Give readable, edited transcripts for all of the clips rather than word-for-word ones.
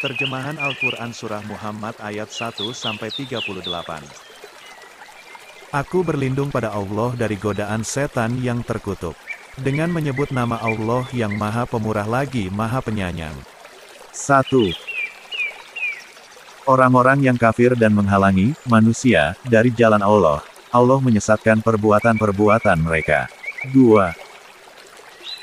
Terjemahan Al-Quran Surah Muhammad ayat 1-38. Aku berlindung pada Allah dari godaan setan yang terkutuk. Dengan menyebut nama Allah yang Maha Pemurah lagi Maha Penyayang. 1. Orang-orang yang kafir dan menghalangi manusia dari jalan Allah, Allah menyesatkan perbuatan-perbuatan mereka. 2.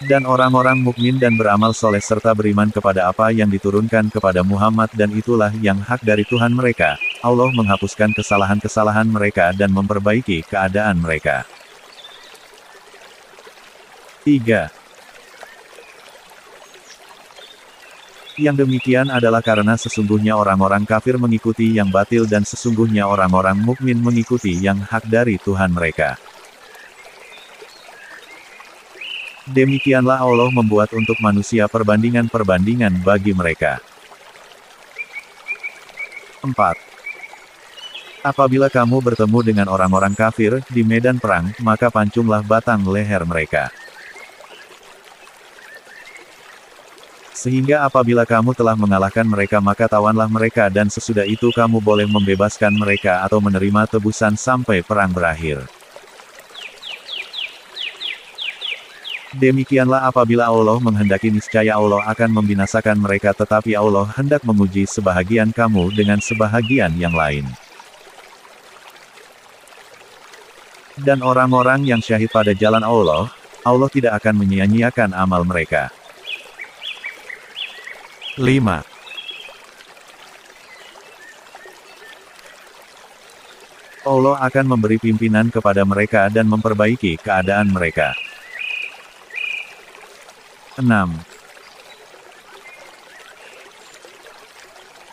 Dan orang-orang mukmin dan beramal soleh serta beriman kepada apa yang diturunkan kepada Muhammad dan itulah yang hak dari Tuhan mereka, Allah menghapuskan kesalahan-kesalahan mereka dan memperbaiki keadaan mereka. 3. Yang demikian adalah karena sesungguhnya orang-orang kafir mengikuti yang batil dan sesungguhnya orang-orang mukmin mengikuti yang hak dari Tuhan mereka. Demikianlah Allah membuat untuk manusia perbandingan-perbandingan bagi mereka. 4. Apabila kamu bertemu dengan orang-orang kafir di medan perang, maka pancunglah batang leher mereka. Sehingga apabila kamu telah mengalahkan mereka maka tawanlah mereka dan sesudah itu kamu boleh membebaskan mereka atau menerima tebusan sampai perang berakhir. Demikianlah apabila Allah menghendaki niscaya Allah akan membinasakan mereka tetapi Allah hendak menguji sebahagian kamu dengan sebahagian yang lain. Dan orang-orang yang syahid pada jalan Allah, Allah tidak akan menyia-nyiakan amal mereka. 5. Allah akan memberi pimpinan kepada mereka dan memperbaiki keadaan mereka. 6.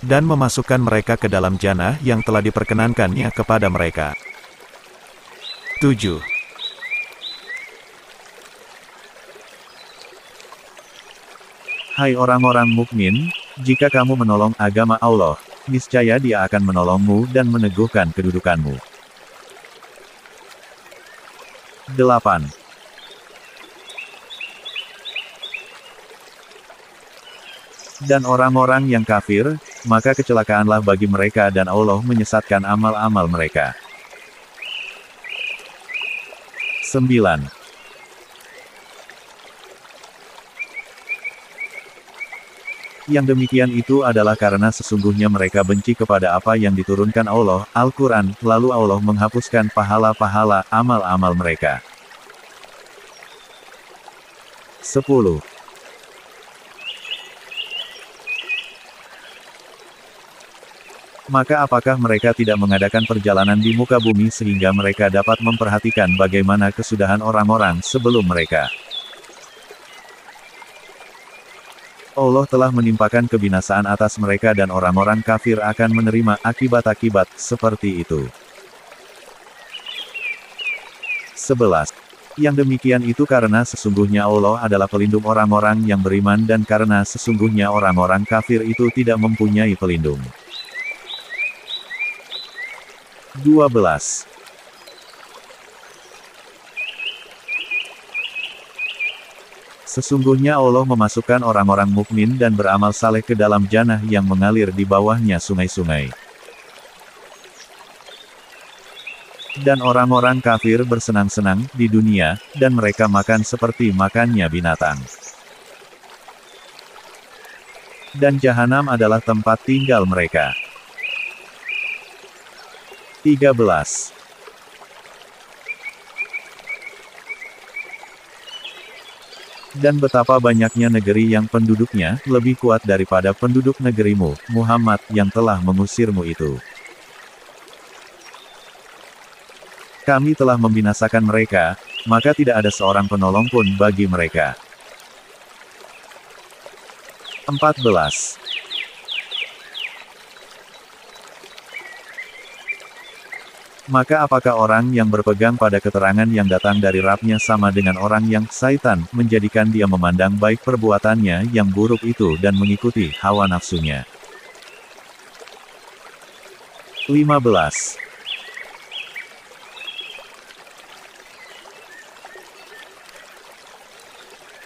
Dan memasukkan mereka ke dalam jannah yang telah diperkenankannya kepada mereka. 7. Hai orang-orang mukmin, jika kamu menolong agama Allah, niscaya Dia akan menolongmu dan meneguhkan kedudukanmu. 8. Dan orang-orang yang kafir, maka kecelakaanlah bagi mereka dan Allah menyesatkan amal-amal mereka. 9. Yang demikian itu adalah karena sesungguhnya mereka benci kepada apa yang diturunkan Allah, Al-Quran, lalu Allah menghapuskan pahala-pahala amal-amal mereka. 10. Maka apakah mereka tidak mengadakan perjalanan di muka bumi sehingga mereka dapat memperhatikan bagaimana kesudahan orang-orang sebelum mereka? Allah telah menimpakan kebinasaan atas mereka dan orang-orang kafir akan menerima akibat-akibat seperti itu. 11. Yang demikian itu karena sesungguhnya Allah adalah pelindung orang-orang yang beriman dan karena sesungguhnya orang-orang kafir itu tidak mempunyai pelindung. 12. Sesungguhnya Allah memasukkan orang-orang mukmin dan beramal saleh ke dalam jannah yang mengalir di bawahnya sungai-sungai. Dan orang-orang kafir bersenang-senang di dunia, dan mereka makan seperti makannya binatang. Dan jahanam adalah tempat tinggal mereka. 13. Dan betapa banyaknya negeri yang penduduknya lebih kuat daripada penduduk negerimu, Muhammad, yang telah mengusirmu itu. Kami telah membinasakan mereka, maka tidak ada seorang penolong pun bagi mereka. 14. Maka apakah orang yang berpegang pada keterangan yang datang dari Rabb-Nya sama dengan orang yang, syaitan, menjadikan dia memandang baik perbuatannya yang buruk itu dan mengikuti hawa nafsunya. 15.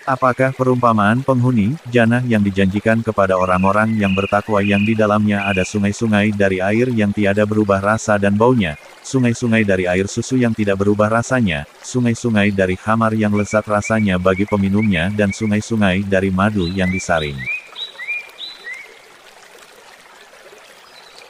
Apakah perumpamaan penghuni jannah yang dijanjikan kepada orang-orang yang bertakwa yang di dalamnya ada sungai-sungai dari air yang tiada berubah rasa dan baunya, sungai-sungai dari air susu yang tidak berubah rasanya, sungai-sungai dari khamar yang lezat rasanya bagi peminumnya dan sungai-sungai dari madu yang disaring.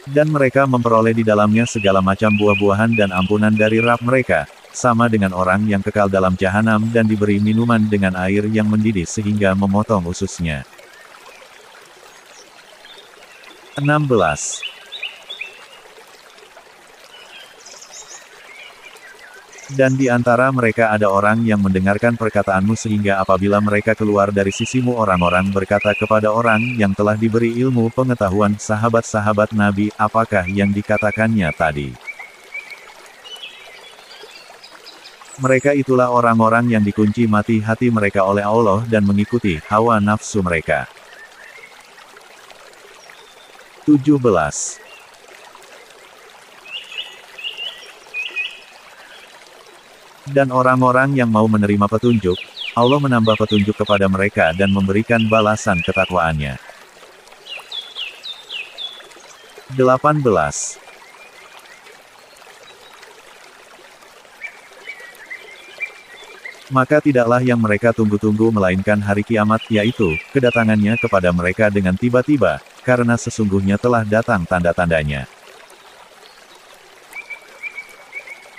Dan mereka memperoleh di dalamnya segala macam buah-buahan dan ampunan dari Rabb mereka, sama dengan orang yang kekal dalam jahanam dan diberi minuman dengan air yang mendidih sehingga memotong ususnya. 16. Dan di antara mereka ada orang yang mendengarkan perkataanmu sehingga apabila mereka keluar dari sisimu orang-orang berkata kepada orang yang telah diberi ilmu pengetahuan sahabat-sahabat Nabi, apakah yang dikatakannya tadi? Mereka itulah orang-orang yang dikunci mati hati mereka oleh Allah dan mengikuti hawa nafsu mereka. 17. Dan orang-orang yang mau menerima petunjuk, Allah menambah petunjuk kepada mereka dan memberikan balasan ketakwaannya. 18. Maka tidaklah yang mereka tunggu-tunggu melainkan hari kiamat, yaitu, kedatangannya kepada mereka dengan tiba-tiba, karena sesungguhnya telah datang tanda-tandanya.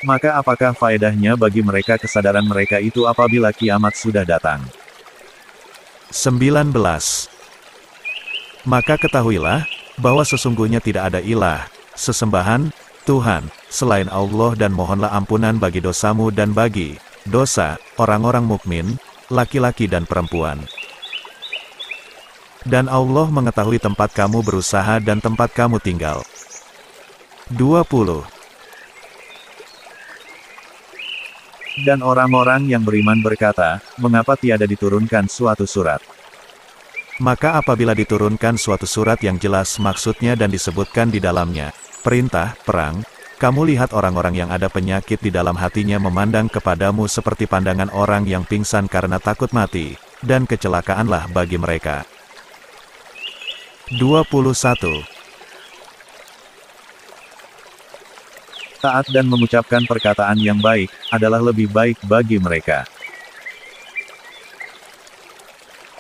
Maka apakah faedahnya bagi mereka kesadaran mereka itu apabila kiamat sudah datang? 19. Maka ketahuilah, bahwa sesungguhnya tidak ada ilah, sesembahan, Tuhan, selain Allah dan mohonlah ampunan bagi dosamu dan bagi dosa orang-orang mukmin, laki-laki dan perempuan. Dan Allah mengetahui tempat kamu berusaha dan tempat kamu tinggal. 20. Dan orang-orang yang beriman berkata, mengapa tiada diturunkan suatu surat? Maka apabila diturunkan suatu surat yang jelas maksudnya dan disebutkan di dalamnya perintah perang, kamu lihat orang-orang yang ada penyakit di dalam hatinya memandang kepadamu seperti pandangan orang yang pingsan karena takut mati, dan kecelakaanlah bagi mereka. 21. Taat dan mengucapkan perkataan yang baik, adalah lebih baik bagi mereka.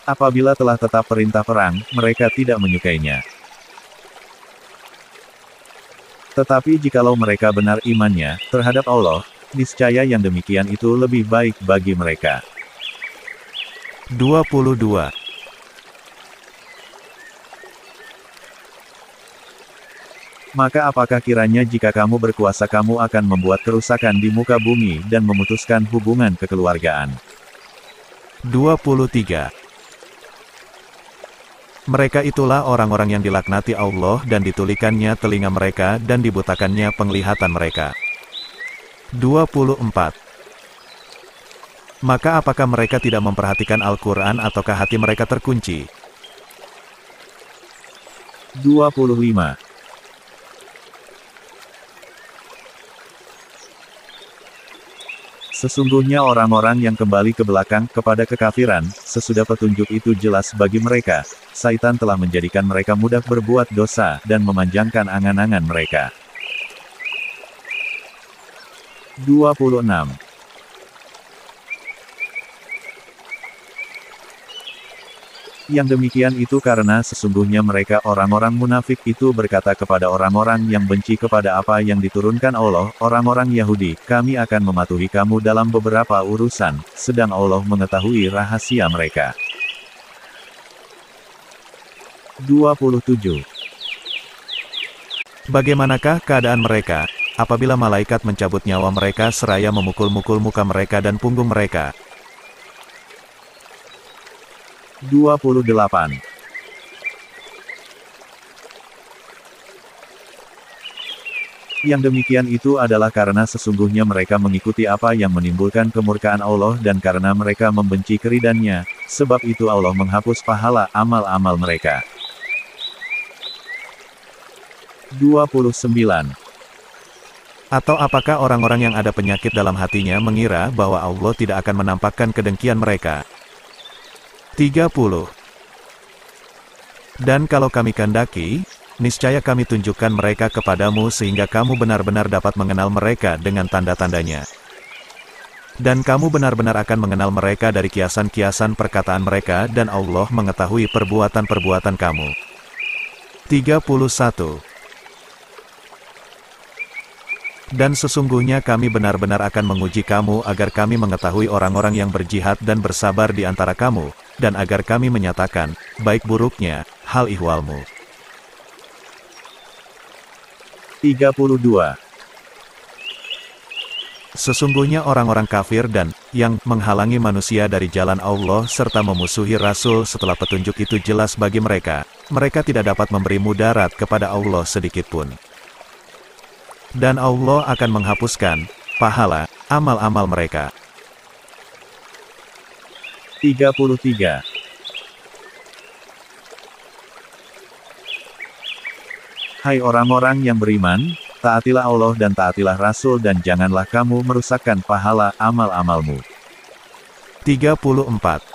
Apabila telah tetap perintah perang, mereka tidak menyukainya. Tetapi jikalau mereka benar imannya, terhadap Allah, niscaya yang demikian itu lebih baik bagi mereka. 22. Maka apakah kiranya jika kamu berkuasa kamu akan membuat kerusakan di muka bumi dan memutuskan hubungan kekeluargaan? 23. Mereka itulah orang-orang yang dilaknati Allah dan ditulikannya telinga mereka dan dibutakannya penglihatan mereka. 24. Maka apakah mereka tidak memperhatikan Al-Quran ataukah hati mereka terkunci? 25. Sesungguhnya orang-orang yang kembali ke belakang kepada kekafiran, sesudah petunjuk itu jelas bagi mereka, Syaitan telah menjadikan mereka mudah berbuat dosa dan memanjangkan angan-angan mereka. 26. Yang demikian itu karena sesungguhnya mereka orang-orang munafik itu berkata kepada orang-orang yang benci kepada apa yang diturunkan Allah, orang-orang Yahudi, kami akan mematuhi kamu dalam beberapa urusan, sedang Allah mengetahui rahasia mereka. 27. Bagaimanakah keadaan mereka, apabila malaikat mencabut nyawa mereka seraya memukul-mukul muka mereka dan punggung mereka? 28. Yang demikian itu adalah karena sesungguhnya mereka mengikuti apa yang menimbulkan kemurkaan Allah dan karena mereka membenci keridannya, sebab itu Allah menghapus pahala amal-amal mereka. 29. Atau apakah orang-orang yang ada penyakit dalam hatinya mengira bahwa Allah tidak akan menampakkan kedengkian mereka? 30. Dan kalau kami kehendaki, niscaya kami tunjukkan mereka kepadamu sehingga kamu benar-benar dapat mengenal mereka dengan tanda-tandanya. Dan kamu benar-benar akan mengenal mereka dari kiasan-kiasan perkataan mereka dan Allah mengetahui perbuatan-perbuatan kamu. 31. Dan sesungguhnya kami benar-benar akan menguji kamu agar kami mengetahui orang-orang yang berjihad dan bersabar di antara kamu, dan agar kami menyatakan, baik buruknya, hal ihwalmu. 32. Sesungguhnya orang-orang kafir dan yang menghalangi manusia dari jalan Allah serta memusuhi Rasul setelah petunjuk itu jelas bagi mereka, mereka tidak dapat memberi mudarat kepada Allah sedikitpun. Dan Allah akan menghapuskan pahala amal-amal mereka. 33. Hai orang-orang yang beriman, taatilah Allah dan taatilah Rasul dan janganlah kamu merusakkan pahala amal-amalmu. 34.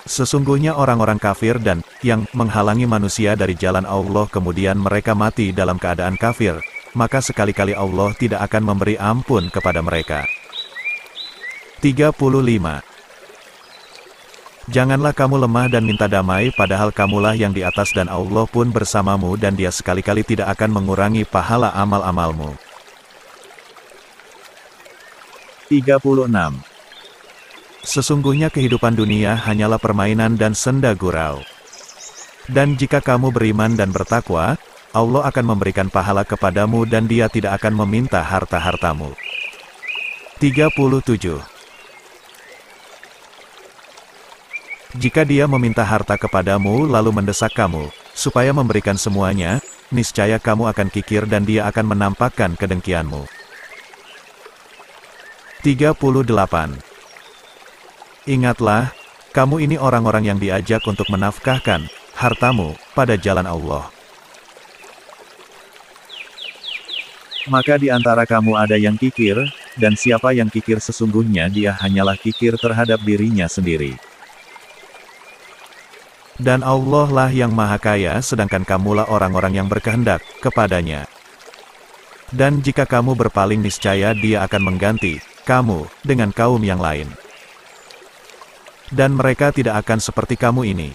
Sesungguhnya orang-orang kafir dan yang menghalangi manusia dari jalan Allah kemudian mereka mati dalam keadaan kafir, maka sekali-kali Allah tidak akan memberi ampun kepada mereka. 35. Janganlah kamu lemah dan minta damai padahal kamulah yang di atas dan Allah pun bersamamu dan Dia sekali-kali tidak akan mengurangi pahala amal-amalmu. 36. Sesungguhnya kehidupan dunia hanyalah permainan dan senda gurau. Dan jika kamu beriman dan bertakwa, Allah akan memberikan pahala kepadamu dan Dia tidak akan meminta harta-hartamu. 37. Jika Dia meminta harta kepadamu lalu mendesak kamu, supaya memberikan semuanya, niscaya kamu akan kikir dan Dia akan menampakkan kedengkianmu. 38. Ingatlah, kamu ini orang-orang yang diajak untuk menafkahkan hartamu pada jalan Allah. Maka di antara kamu ada yang kikir, dan siapa yang kikir sesungguhnya dia hanyalah kikir terhadap dirinya sendiri. Dan Allah lah yang maha kaya sedangkan kamulah orang-orang yang berkehendak kepadanya. Dan jika kamu berpaling niscaya Dia akan mengganti kamu dengan kaum yang lain. Dan mereka tidak akan seperti kamu ini,